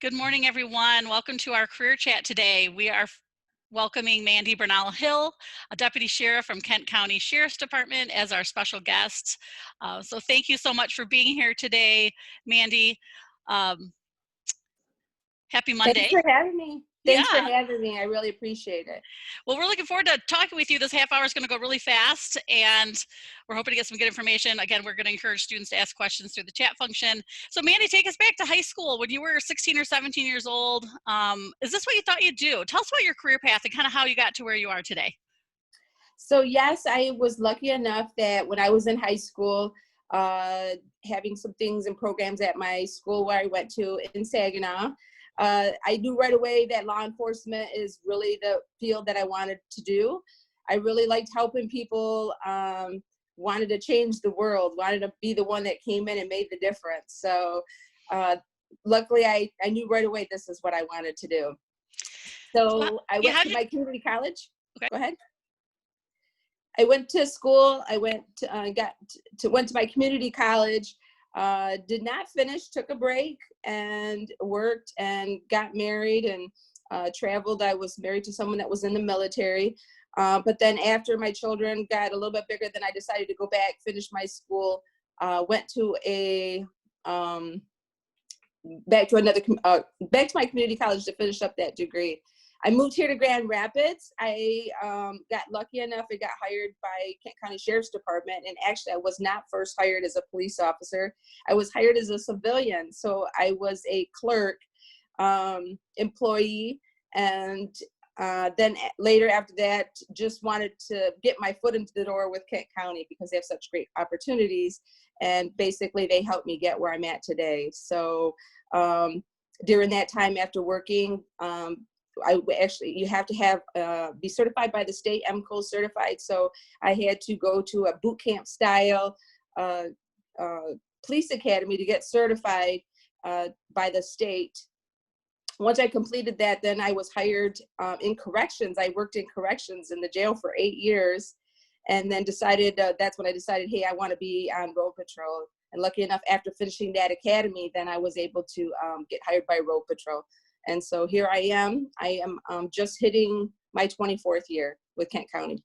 Good morning, everyone. Welcome to our career chat today. We are welcoming Mandy Bernal-Hill, a deputy sheriff from Kent County Sheriff's Department, as our special guest. So thank you so much for being here today, Mandy. Happy Monday. Thanks for having me. Yeah. Thanks for having me. I really appreciate it. Well, we're looking forward to talking with you. This half hour is going to go really fast, and we're hoping to get some good information. Again, we're going to encourage students to ask questions through the chat function. So Mandy, take us back to high school when you were 16 or 17 years old. Is this what you thought you'd do? Tell us about your career path and kind of how you got to where you are today. So yes, I was lucky enough that when I was in high school, having some things and programs at my school where I went to in Saginaw, I knew right away that law enforcement is really the field that I wanted to do. I really liked helping people, wanted to change the world, wanted to be the one that came in and made the difference. So luckily, I knew right away this is what I wanted to do. So I went to my community college. Okay. Go ahead. I went to school. I went to my community college. Did not finish, took a break and worked and got married and traveled. I was married to someone that was in the military. But then after my children got a little bit bigger, then I decided to go back, finish my school, went to back to my community college to finish up that degree. I moved here to Grand Rapids. I got lucky enough and got hired by Kent County Sheriff's Department. And actually, I was not first hired as a police officer. I was hired as a civilian. So I was a clerk employee. And then later after that, just wanted to get my foot into the door with Kent County because they have such great opportunities. And basically, they helped me get where I'm at today. So during that time after working, you have to have be certified by the state, MCO certified. So I had to go to a boot camp style police academy to get certified by the state. Once I completed that, then I was hired in corrections. I worked in corrections in the jail for 8 years, and then decided that's when I decided, hey, I want to be on road patrol. And lucky enough, after finishing that academy, then I was able to get hired by road patrol. And so here I am. I am just hitting my 24th year with Kent County.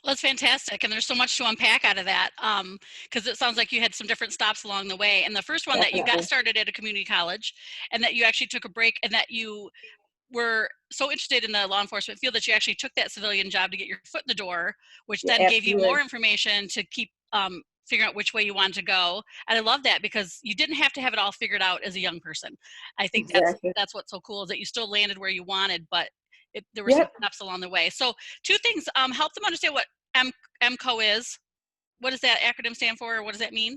Well, that's fantastic. And there's so much to unpack out of that because it sounds like you had some different stops along the way. And the first one Definitely. that you got started at a community college and that you actually took a break and that you were so interested in the law enforcement field that you actually took that civilian job to get your foot in the door, which then gave you more information to keep figuring out which way you wanted to go. And I love that because you didn't have to have it all figured out as a young person. I think that's what's so cool is that you still landed where you wanted, but there were some steps along the way. So two things, help them understand what MCO is. What does that acronym stand for? Or what does that mean?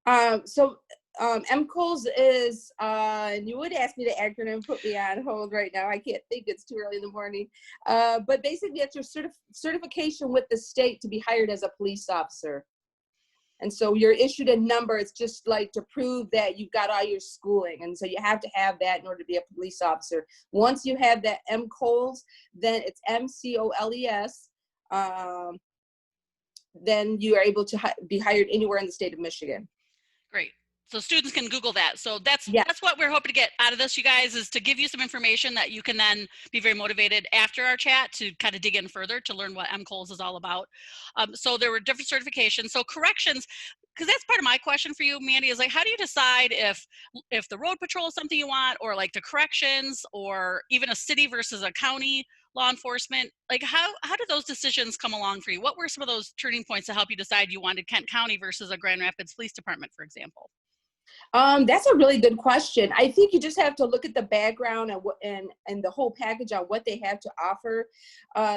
MCOs is, and you would ask me the acronym, put me on hold right now. I can't think, it's too early in the morning. But basically it's your certification with the state to be hired as a police officer. And so you're issued a number. It's just like to prove that you've got all your schooling. And so you have to have that in order to be a police officer. Once you have that MCOLS, then it's MCOLES. Then you are able to be hired anywhere in the state of Michigan. Great. So students can Google that. So that's what we're hoping to get out of this, you guys, is to give you some information that you can then be very motivated after our chat to kind of dig in further to learn what MCOLS is all about. So there were different certifications. So corrections, because that's part of my question for you, Mandy, is like, how do you decide if the road patrol is something you want, or like the corrections, or even a city versus a county law enforcement? Like how do those decisions come along for you? What were some of those turning points to help you decide you wanted Kent County versus a Grand Rapids Police Department, for example? That's a really good question. I think you just have to look at the background and the whole package on what they have to offer.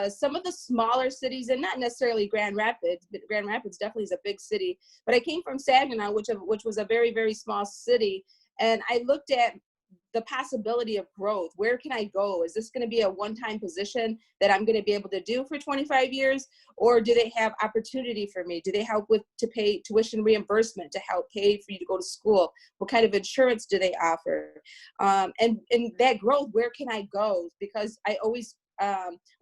Some of the smaller cities, and not necessarily Grand Rapids, but Grand Rapids definitely is a big city. But I came from Saginaw, which was a very, very small city, and I looked at the possibility of growth. Where can I go? Is this going to be a one-time position that I'm going to be able to do for 25 years? Or do they have opportunity for me? Do they help to pay tuition reimbursement, to help pay for you to go to school? What kind of insurance do they offer? And that growth, where can I go? Because I always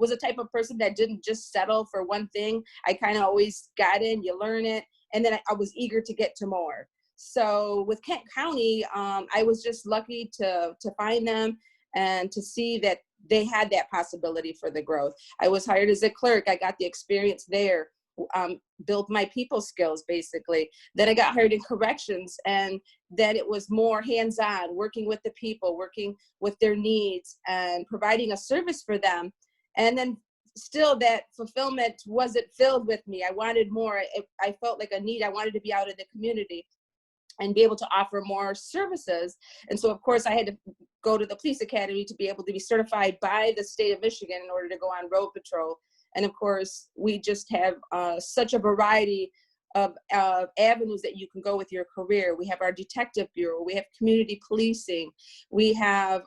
was a type of person that didn't just settle for one thing. I kind of always got in, you learn it, and then I was eager to get to more. So with Kent County, I was just lucky to find them and to see that they had that possibility for the growth. I was hired as a clerk. I got the experience there, built my people skills basically. Then I got hired in corrections, and then it was more hands-on, working with the people, working with their needs and providing a service for them. And then still that fulfillment wasn't filled with me. I wanted more. I felt like a need. I wanted to be out in the community and be able to offer more services. And so of course I had to go to the police academy to be able to be certified by the state of Michigan in order to go on road patrol. And of course we just have such a variety of avenues that you can go with your career. We have our detective bureau, we have community policing, we have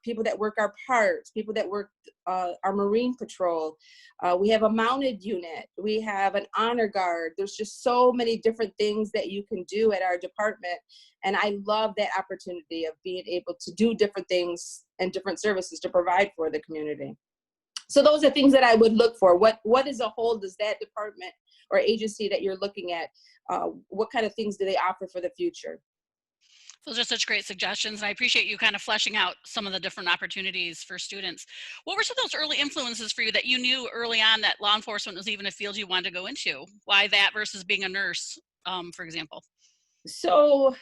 people that work our parks, people that work our marine patrol, we have a mounted unit, we have an honor guard. There's just so many different things that you can do at our department. And I love that opportunity of being able to do different things and different services to provide for the community. So those are things that I would look for. What as a whole does that department or agency that you're looking at, what kind of things do they offer for the future? Those are such great suggestions. And I appreciate you kind of fleshing out some of the different opportunities for students. What were some of those early influences for you that you knew early on that law enforcement was even a field you wanted to go into? Why that versus being a nurse, for example? So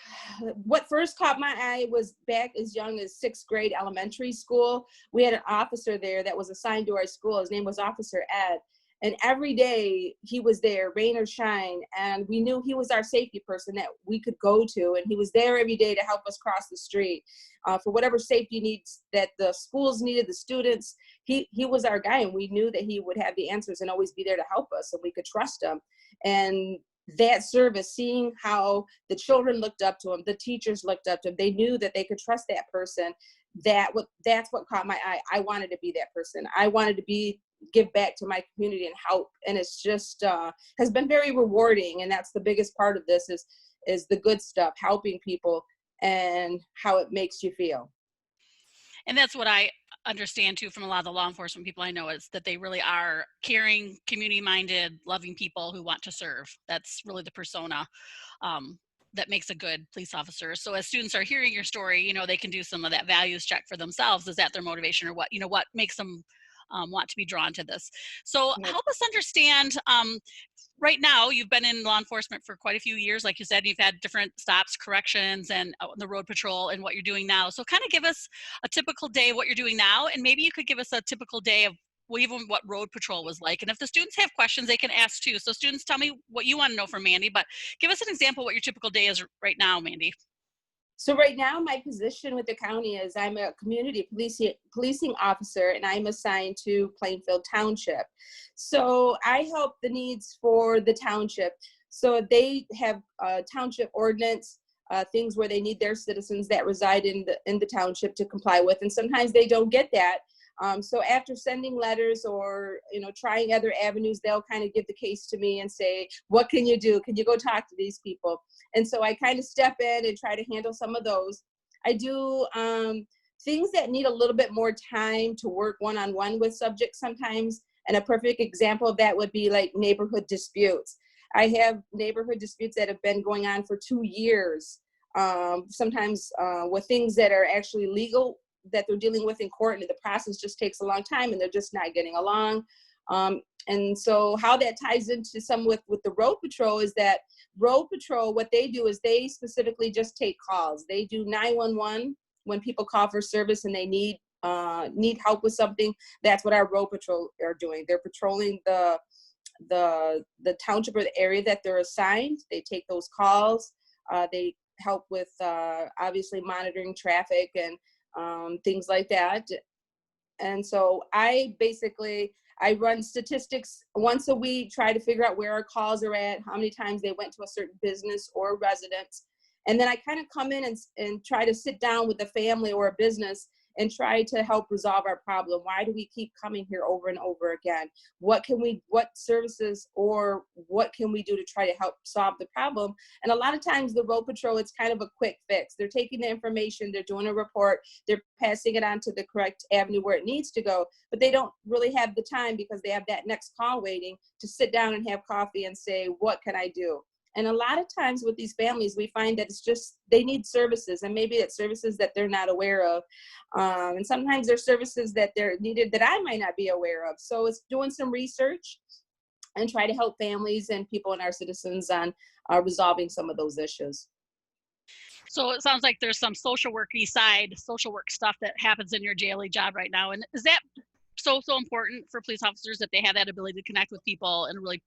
what first caught my eye was back as young as 6th grade elementary school. We had an officer there that was assigned to our school. His name was Officer Ed. And every day he was there, rain or shine. And we knew he was our safety person that we could go to. And he was there every day to help us cross the street for whatever safety needs that the schools needed, the students. He was our guy, and we knew that he would have the answers and always be there to help us, and we could trust him. And that service, seeing how the children looked up to him, the teachers looked up to him, they knew that they could trust that person. That's what caught my eye. I wanted to be that person. I wanted to give back to my community and help. And it's just has been very rewarding. And that's the biggest part of this is the good stuff, helping people and how it makes you feel. And that's what I understand too from a lot of the law enforcement people I know, is that they really are caring, community minded, loving people who want to serve. That's really the persona that makes a good police officer. So as students are hearing your story, they can do some of that values check for themselves. Is that their motivation, or what makes them want to be drawn to this? So help us understand, right now, you've been in law enforcement for quite a few years. Like you said, you've had different stops, corrections, and the road patrol, and what you're doing now. So kind of give us a typical day of what you're doing now, and maybe you could give us a typical day of even what road patrol was like. And if the students have questions, they can ask too. So students, tell me what you want to know from Mandy, but give us an example of what your typical day is right now, Mandy. So right now, my position with the county is I'm a community policing officer, and I'm assigned to Plainfield Township. So I help the needs for the township. So they have a township ordinance, things where they need their citizens that reside in the township to comply with, and sometimes they don't get that. So after sending letters or trying other avenues, they'll kind of give the case to me and say, what can you do? Can you go talk to these people? And so I kind of step in and try to handle some of those. I do things that need a little bit more time to work one-on-one with subjects sometimes. And a perfect example of that would be like neighborhood disputes. I have neighborhood disputes that have been going on for 2 years. Sometimes with things that are actually legal that they're dealing with in court, and the process just takes a long time and they're just not getting along. And so how that ties into some with the road patrol is that road patrol, what they do is they specifically just take calls. They do 911 when people call for service and they need help with something. That's what our road patrol are doing. They're patrolling the township or the area that they're assigned. They take those calls. They help with obviously monitoring traffic and things like that. And so I run statistics once a week, try to figure out where our calls are at, how many times they went to a certain business or residence. And then I kind of come in and try to sit down with a family or a business and try to help resolve our problem. Why do we keep coming here over and over again? What services or what can we do to try to help solve the problem? And a lot of times the road patrol, it's kind of a quick fix. They're taking the information, they're doing a report, they're passing it on to the correct avenue where it needs to go, but they don't really have the time because they have that next call waiting to sit down and have coffee and say, what can I do? And a lot of times with these families, we find that it's just they need services, and maybe it's services that they're not aware of. And sometimes there's services that they're needed that I might not be aware of. So it's doing some research and try to help families and people and our citizens on resolving some of those issues. So it sounds like there's some social worky side, social work stuff that happens in your daily job right now. And is that so important for police officers that they have that ability to connect with people in a really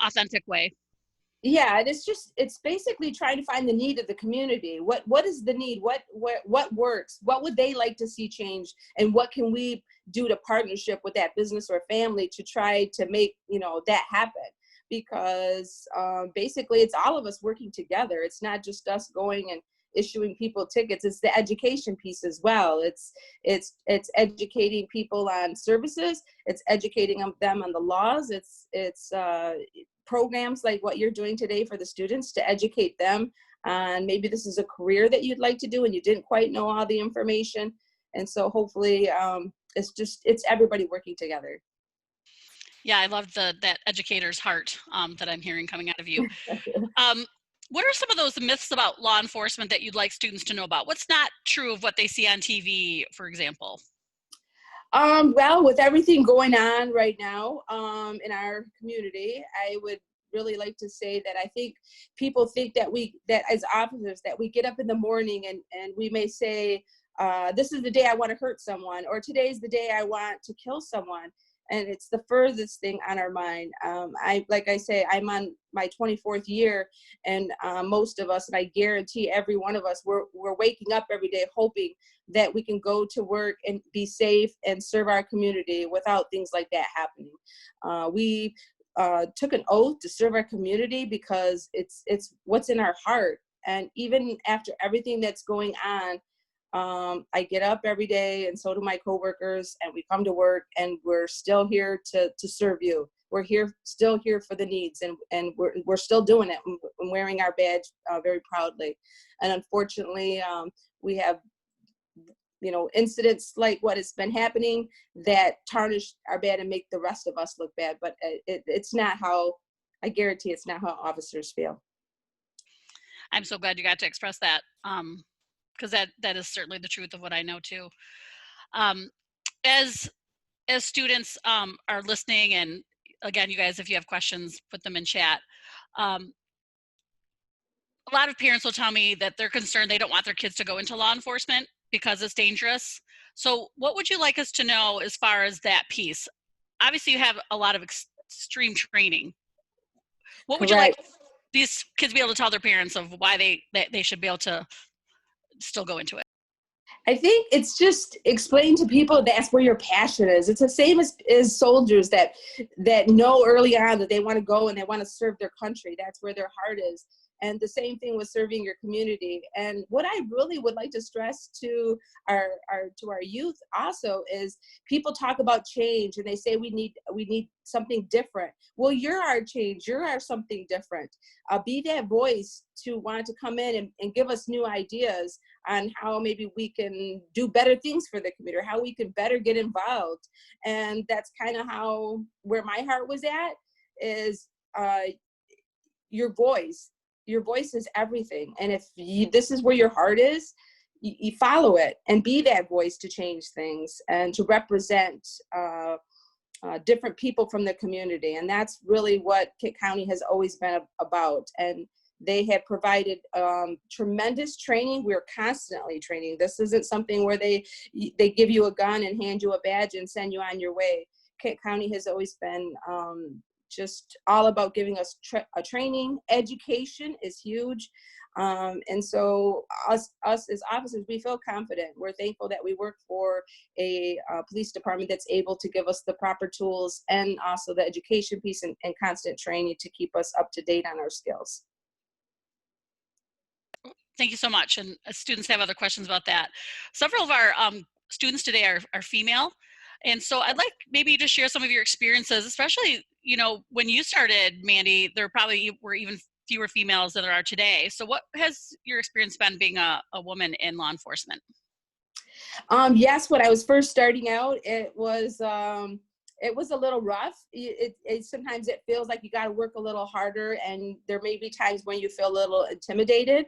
authentic way? Yeah, and it's basically trying to find the need of the community. What is the need? What works? What would they like to see change? And what can we do to partnership with that business or family to try to make, that happen? Because basically it's all of us working together. It's not just us going and issuing people tickets. It's the education piece as well. It's educating people on services. It's educating them on the laws. It's programs like what you're doing today for the students to educate them on maybe this is a career that you'd like to do and you didn't quite know all the information. And so hopefully it's everybody working together. Yeah, I love that educator's heart that I'm hearing coming out of you. What are some of those myths about law enforcement that you'd like students to know about? What's not true of what they see on TV, for example? Well, with everything going on right now in our community, I would really like to say that I think people think that as officers that we get up in the morning and we may say, this is the day I want to hurt someone, or today's the day I want to kill someone. And it's the furthest thing on our mind. Like I say, I'm on my 24th year, and most of us, and I guarantee every one of us, we're waking up every day hoping that we can go to work and be safe and serve our community without things like that happening. We took an oath to serve our community because it's what's in our heart. And even after everything that's going on, I get up every day, and so do my coworkers, and we come to work, and we're still here to serve you. We're still here for the needs, and we're still doing it and wearing our badge very proudly. And unfortunately, we have incidents like what has been happening that tarnish our bad and make the rest of us look bad. But it's not how, I guarantee it's not how officers feel. I'm so glad you got to express that. Because that is certainly the truth of what I know too. As students are listening, and again, you guys, if you have questions, put them in chat. A lot of parents will tell me that they're concerned they don't want their kids to go into law enforcement because it's dangerous. So what would you like us to know as far as that piece? Obviously, you have a lot of extreme training. What would you like Correct. these kids be able to tell their parents of why they should be able to still go into it? I think it's just explain to people that's where your passion is. It's the same as soldiers that know early on that they want to go and they want to serve their country. That's where their heart is. And the same thing with serving your community. And what I really would like to stress to our youth also is people talk about change and they say we need something different. Well, you're our change. You're our something different. Be that voice to want to come in and give us new ideas on how maybe we can do better things for the community, or how we can better get involved. And that's kind of where my heart was at, is your voice. Your voice is everything. And if this is where your heart is, you follow it and be that voice to change things and to represent different people from the community. And that's really what Kent County has always been about. And they have provided tremendous training. We're constantly training. This isn't something where they give you a gun and hand you a badge and send you on your way. Kent County has always been just all about giving us a training. Education is huge. And so us as officers, we feel confident. We're thankful that we work for a police department that's able to give us the proper tools and also the education piece and constant training to keep us up to date on our skills. Thank you so much. And students have other questions about that. Several of our students today are female. And so I'd like maybe you to share some of your experiences, especially, when you started, Mandy, there probably were even fewer females than there are today. So what has your experience been being a woman in law enforcement? Yes, when I was first starting out, it was it was a little rough. Sometimes it feels like you got to work a little harder, and there may be times when you feel a little intimidated.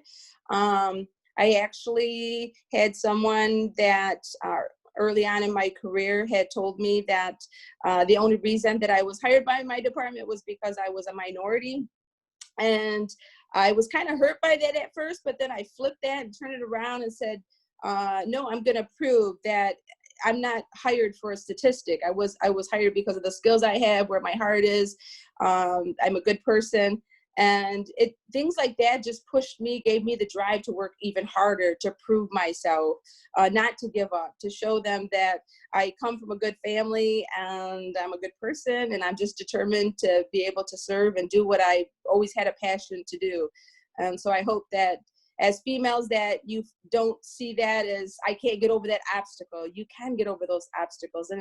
I actually had someone that early on in my career had told me that the only reason that I was hired by my department was because I was a minority. And I was kind of hurt by that at first, but then I flipped that and turned it around and said, no, I'm going to prove that I'm not hired for a statistic. I was hired because of the skills I have, where my heart is. I'm a good person. And things like that just pushed me, gave me the drive to work even harder, to prove myself, not to give up, to show them that I come from a good family and I'm a good person, and I'm just determined to be able to serve and do what I always had a passion to do. And so I hope that as females, that you don't see that as, I can't get over that obstacle. You can get over those obstacles.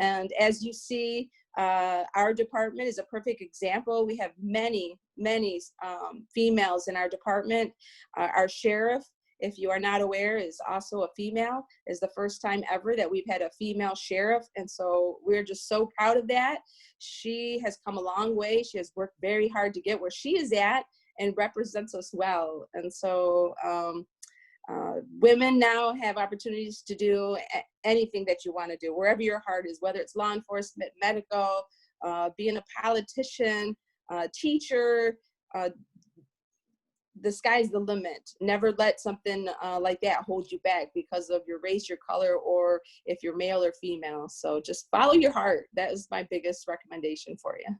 And as you see, our department is a perfect example. We have many females in our department. Our sheriff, if you are not aware, is also a female. Is the first time ever that we've had a female sheriff. And so we're just so proud of that. She has come a long way. She has worked very hard to get where she is at and represents us well. And so women now have opportunities to do anything that you want to do, wherever your heart is, whether it's law enforcement, medical, being a politician, teacher. The sky's the limit. Never let something like that hold you back because of your race, your color, or if you're male or female. So just follow your heart. That is my biggest recommendation for you.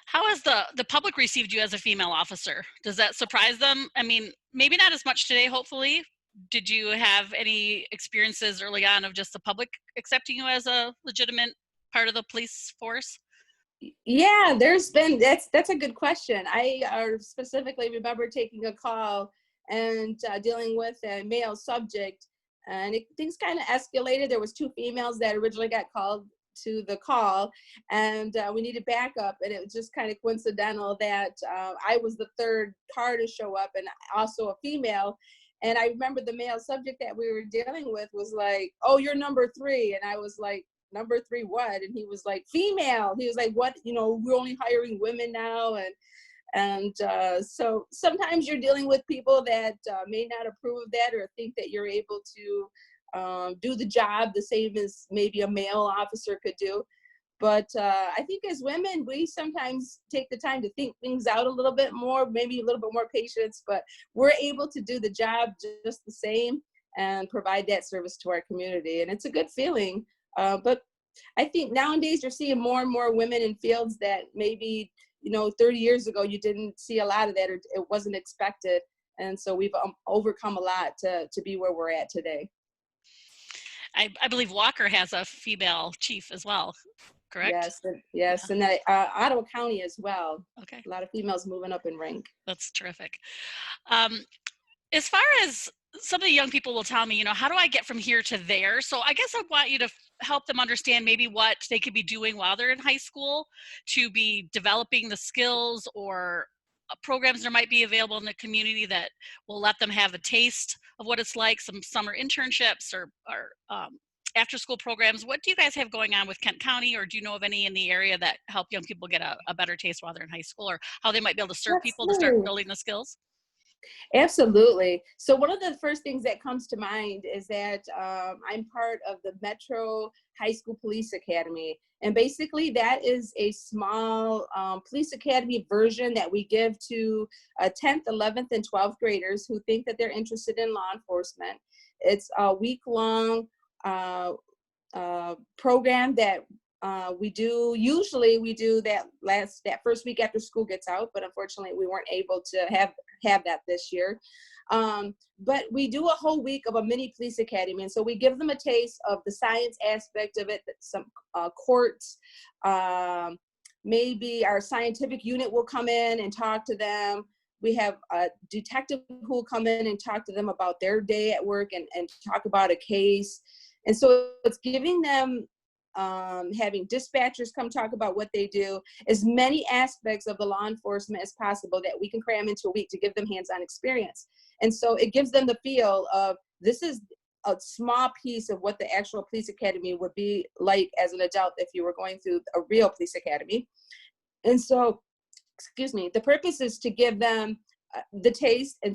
How has the public received you as a female officer? Does that surprise them? I mean, maybe not as much today, hopefully. Did you have any experiences early on of just the public accepting you as a legitimate part of the police force? Yeah, that's a good question. I specifically remember taking a call and dealing with a male subject, and things kind of escalated. There was 2 females that originally got called to the call, and we needed backup, and it was just kind of coincidental that I was the 3rd car to show up, and also a female. And I remember the male subject that we were dealing with was like, "Oh, you're number 3," and I was like, "Number 3 what?" And he was like, "Female." He was like, "What, we're only hiring women now." And so sometimes you're dealing with people that may not approve of that, or think that you're able to do the job the same as maybe a male officer could do. But I think as women, we sometimes take the time to think things out a little bit more, maybe a little bit more patience, but we're able to do the job just the same and provide that service to our community. And it's a good feeling. But I think nowadays you're seeing more and more women in fields that maybe, 30 years ago, you didn't see a lot of that, or it wasn't expected. And so we've overcome a lot to be where we're at today. I believe Walker has a female chief as well, correct? Yes, yes, and that Ottawa County as well. Okay, A lot of females moving up in rank. that's terrific. Um, as far as some of the young people will tell me, how do I get from here to there? So I guess I want you to help them understand maybe what they could be doing while they're in high school to be developing the skills, or programs there might be available in the community that will let them have a taste of what it's like, some summer internships or after school programs. What do you guys have going on with Kent County, or do you know of any in the area that help young people get a better taste while they're in high school, or how they might be able to serve people to start Absolutely. building the skills? Absolutely. So one of the first things that comes to mind is that I'm part of the Metro High School Police Academy. And basically that is a small police academy version that we give to 10th, 11th, and 12th graders who think that they're interested in law enforcement. It's a week-long program that we do. Usually we do that first week after school gets out, but unfortunately we weren't able to have that this year. But we do a whole week of a mini police academy, and so we give them a taste of the science aspect of it, some courts, maybe our scientific unit will come in and talk to them. We have a detective who will come in and talk to them about their day at work and talk about a case. And so it's giving them, having dispatchers come talk about what they do, as many aspects of the law enforcement as possible that we can cram into a week to give them hands-on experience. And so it gives them the feel of, this is a small piece of what the actual police academy would be like as an adult if you were going through a real police academy. And so, excuse me, the purpose is to give them the taste and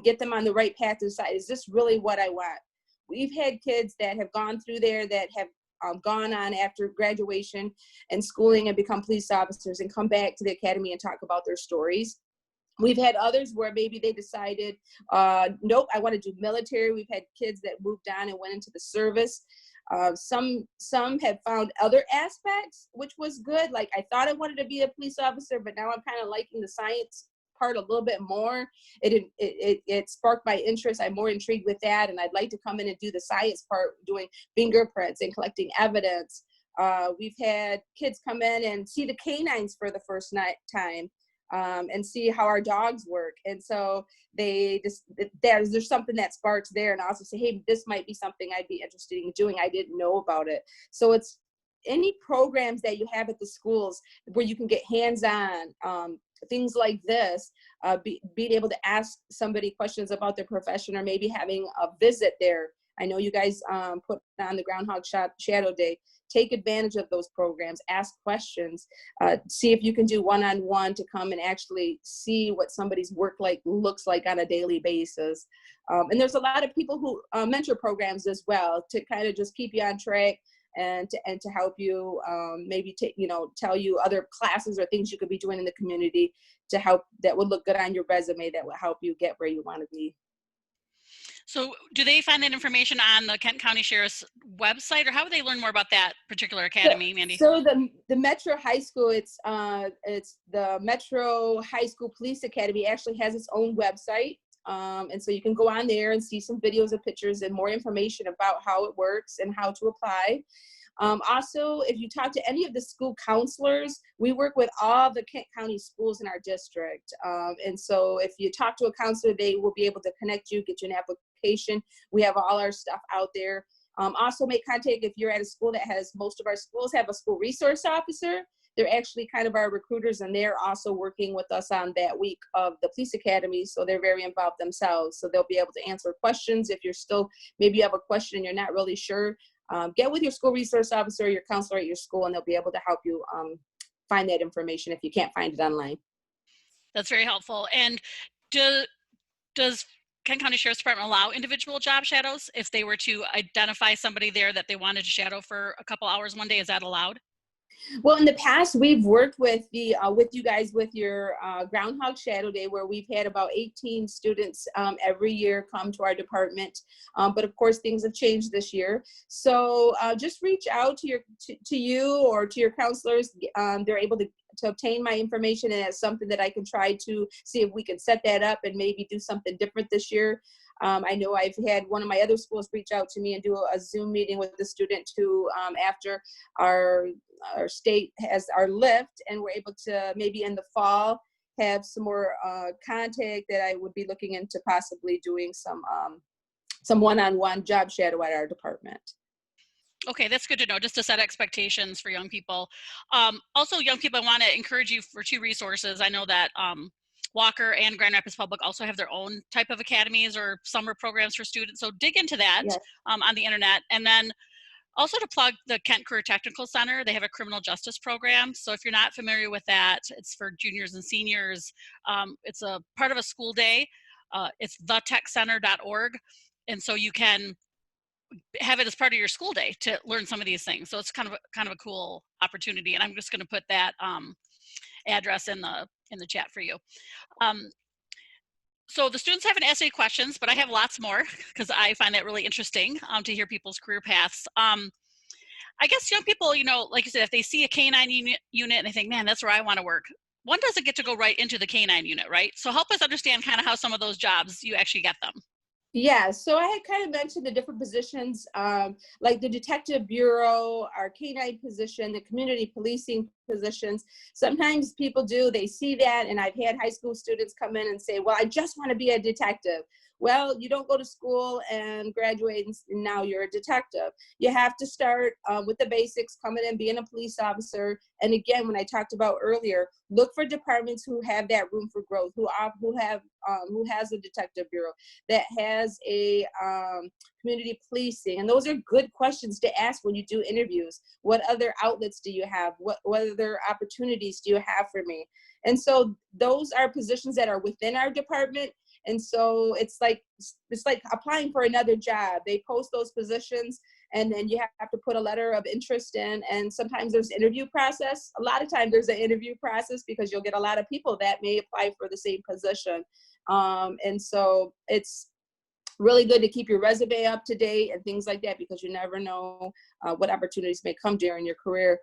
get them on the right path to decide, is this really what I want? We've had kids that have gone through there that have gone on after graduation and schooling and become police officers and come back to the academy and talk about their stories. We've had others where maybe they decided, nope, I want to do military. We've had kids that moved on and went into the service. Some have found other aspects, which was good. Like, I thought I wanted to be a police officer, but now I'm kind of liking the science part a little bit more. It sparked my interest. I'm more intrigued with that, and I'd like to come in and do the science part, doing fingerprints and collecting evidence. We've had kids come in and see the canines for the first time. And see how our dogs work. And so there's something that sparks there, and also say, hey, this might be something I'd be interested in doing. I didn't know about it. So it's any programs that you have at the schools where you can get hands-on, things like this, being able to ask somebody questions about their profession, or maybe having a visit there. I know you guys put on the Groundhog Shadow Day. Take advantage of those programs, ask questions, see if you can do one-on-one to come and actually see what somebody's work looks like on a daily basis. And there's a lot of people who mentor programs as well, to kind of just keep you on track and to help you, maybe tell you other classes or things you could be doing in the community to help, that would look good on your resume, that will help you get where you want to be. So do they find that information on the Kent County Sheriff's website, or how would they learn more about that particular academy, Mandy? So the Metro High School, it's the Metro High School Police Academy actually has its own website. And so you can go on there and see some videos and pictures and more information about how it works and how to apply. Also, if you talk to any of the school counselors, we work with all the Kent County schools in our district. And so if you talk to a counselor, they will be able to connect you, get you an application. We have all our stuff out there. Also make contact if you're at a school that has, most of our schools have a school resource officer. They're actually kind of our recruiters, and they're also working with us on that week of the police academy. So they're very involved themselves. So they'll be able to answer questions. If you're still, maybe you have a question and you're not really sure, get with your school resource officer or your counselor at your school, and they'll be able to help you find that information if you can't find it online. That's very helpful. And does Kent County Sheriff's Department allow individual job shadows? If they were to identify somebody there that they wanted to shadow for a couple hours one day, is that allowed? Well, in the past, we've worked with with you guys with your Groundhog Shadow Day, where we've had about 18 students every year come to our department. But of course, things have changed this year. So just reach out to you or to your counselors. They're able to obtain my information, and it's something that I can try to see if we can set that up and maybe do something different this year. I know I've had one of my other schools reach out to me and do a Zoom meeting with the student who, after our state has our lift, and we're able to maybe in the fall have some more contact, that I would be looking into possibly doing some one-on-one job shadow at our department. Okay, that's good to know, just to set expectations for young people. Also, young people, I want to encourage you for two resources. I know that Walker and Grand Rapids Public also have their own type of academies or summer programs for students. So dig into that. Yes. On the internet. And then also to plug the Kent Career Technical Center, they have a criminal justice program. So if you're not familiar with that, it's for juniors and seniors. It's a part of a school day. It's thetechcenter.org. And so you can have it as part of your school day to learn some of these things. So it's kind of a cool opportunity. And I'm just going to put that address in the chat for you. So the students haven't asked any questions, but I have lots more because I find that really interesting to hear people's career paths. I guess young people, like you said, if they see a canine unit and they think, man, that's where I want to work, one doesn't get to go right into the canine unit, right? So help us understand kind of how some of those jobs you actually get them. Yeah, so I had kind of mentioned the different positions, like the detective bureau, our canine position, the community policing positions. Sometimes people do, they see that, and I've had high school students come in and say, well, I just want to be a detective. Well, you don't go to school and graduate and now you're a detective. You have to start with the basics, coming in, being a police officer. And again, when I talked about earlier, look for departments who have that room for growth, who has a detective bureau, that has a community policing. And those are good questions to ask when you do interviews. What other outlets do you have? What other opportunities do you have for me? And so those are positions that are within our department. And so it's like applying for another job. They post those positions, and then you have to put a letter of interest in. And sometimes there's interview process. A lot of times there's an interview process because you'll get a lot of people that may apply for the same position. And so it's really good to keep your resume up to date and things like that, because you never know what opportunities may come during your career.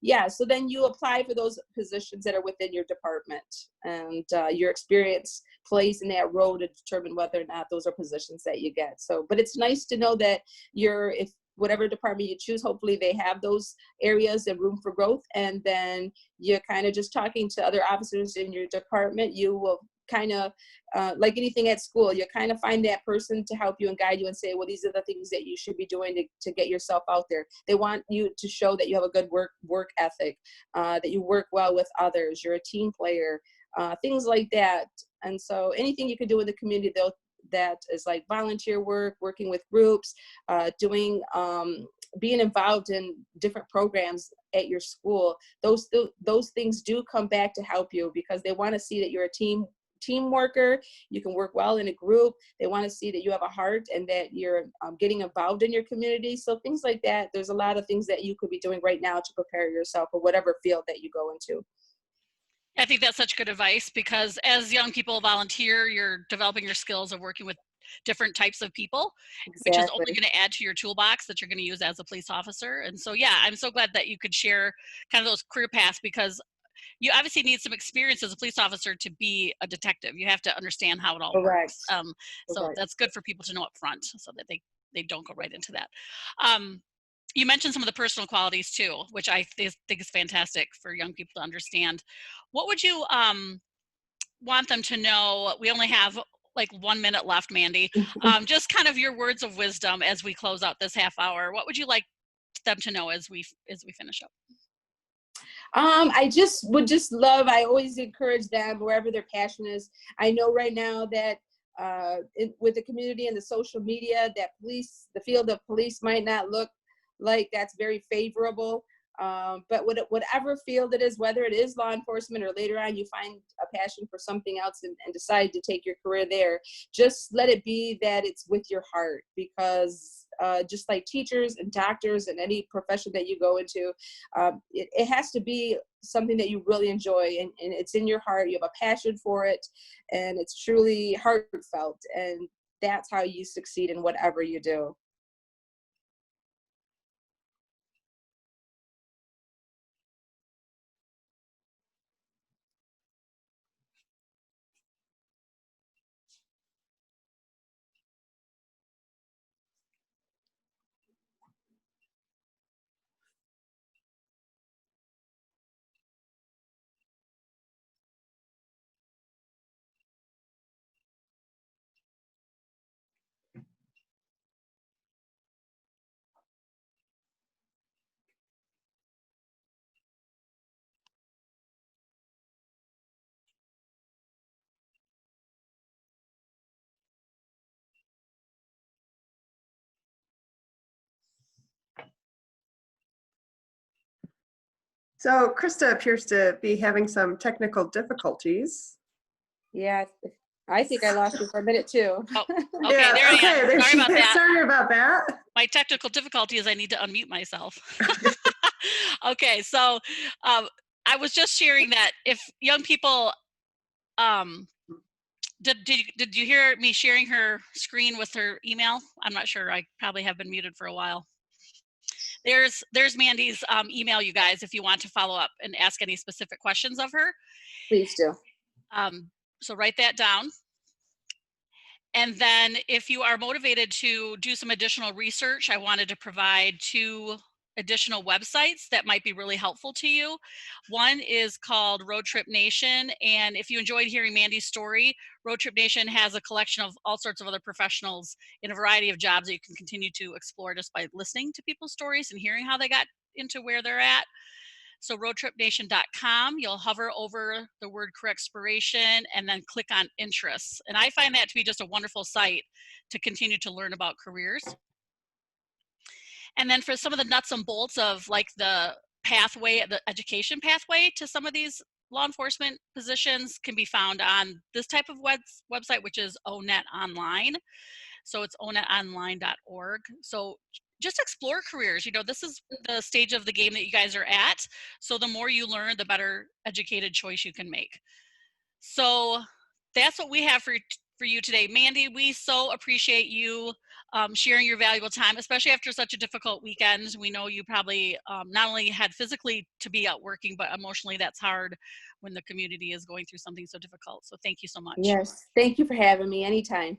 Yeah, so then you apply for those positions that are within your department, and your experience plays in that role to determine whether or not those are positions that you get. So, but it's nice to know that if whatever department you choose, hopefully they have those areas and room for growth. And then you're kind of just talking to other officers in your department. You will kind of, like anything at school, you kind of find that person to help you and guide you and say, well, these are the things that you should be doing to get yourself out there. They want you to show that you have a good work ethic, that you work well with others, you're a team player, things like that. And so anything you can do in the community, that is like volunteer work, working with groups, being involved in different programs at your school, those things do come back to help you, because they want to see that you're a team worker. You can work well in a group. They want to see that you have a heart and that you're getting involved in your community. So things like that. There's a lot of things that you could be doing right now to prepare yourself for whatever field that you go into. I think that's such good advice, because as young people volunteer, you're developing your skills of working with different types of people, which is only Exactly. going to add to your toolbox that you're going to use as a police officer. And so, yeah, I'm so glad that you could share kind of those career paths, because you obviously need some experience as a police officer to be a detective. You have to understand how it all Correct. works. So Correct. that's good for people to know up front, so that they don't go right into that. You mentioned some of the personal qualities too, which I think is fantastic for young people to understand. What would you want them to know? We only have like 1 minute left, Mandy. Just kind of your words of wisdom as we close out this half hour. What would you like them to know as we finish up? I I always encourage them wherever their passion is. I know right now that with the community and the social media, that the field of police might not look like that's very favorable. But whatever field it is, whether it is law enforcement or later on you find a passion for something else and decide to take your career there, just let it be that it's with your heart, because just like teachers and doctors and any profession that you go into, it has to be something that you really enjoy, and it's in your heart. You have a passion for it, and it's truly heartfelt, and that's how you succeed in whatever you do. So Krista appears to be having some technical difficulties. Yeah, I think I lost you for a minute too. Oh, okay, yeah, there I am. There Sorry about that. Sorry about that. My technical difficulty is I need to unmute myself. Okay, so I was just sharing that if young people, did you hear me sharing her screen with her email? I'm not sure. I probably have been muted for a while. There's Mandy's email, you guys, if you want to follow up and ask any specific questions of her. Please do. So write that down. And then if you are motivated to do some additional research, I wanted to provide 2 additional websites that might be really helpful to you. One is called Road Trip Nation. And if you enjoyed hearing Mandy's story, Road Trip Nation has a collection of all sorts of other professionals in a variety of jobs that you can continue to explore just by listening to people's stories and hearing how they got into where they're at. So roadtripnation.com, you'll hover over the word career exploration and then click on interests. And I find that to be just a wonderful site to continue to learn about careers. And then for some of the nuts and bolts of like the pathway, the education pathway to some of these law enforcement positions can be found on this type of website, which is ONET Online. So it's onetonline.org. So just explore careers. You know, this is the stage of the game that you guys are at. So the more you learn, the better educated choice you can make. So that's what we have for you today. Mandy, we so appreciate you sharing your valuable time, especially after such a difficult weekend. We know you probably not only had physically to be out working, but emotionally that's hard when the community is going through something so difficult. So thank you so much. Yes, thank you for having me anytime.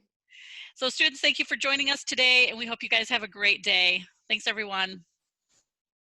So students, thank you for joining us today, and we hope you guys have a great day. Thanks, everyone.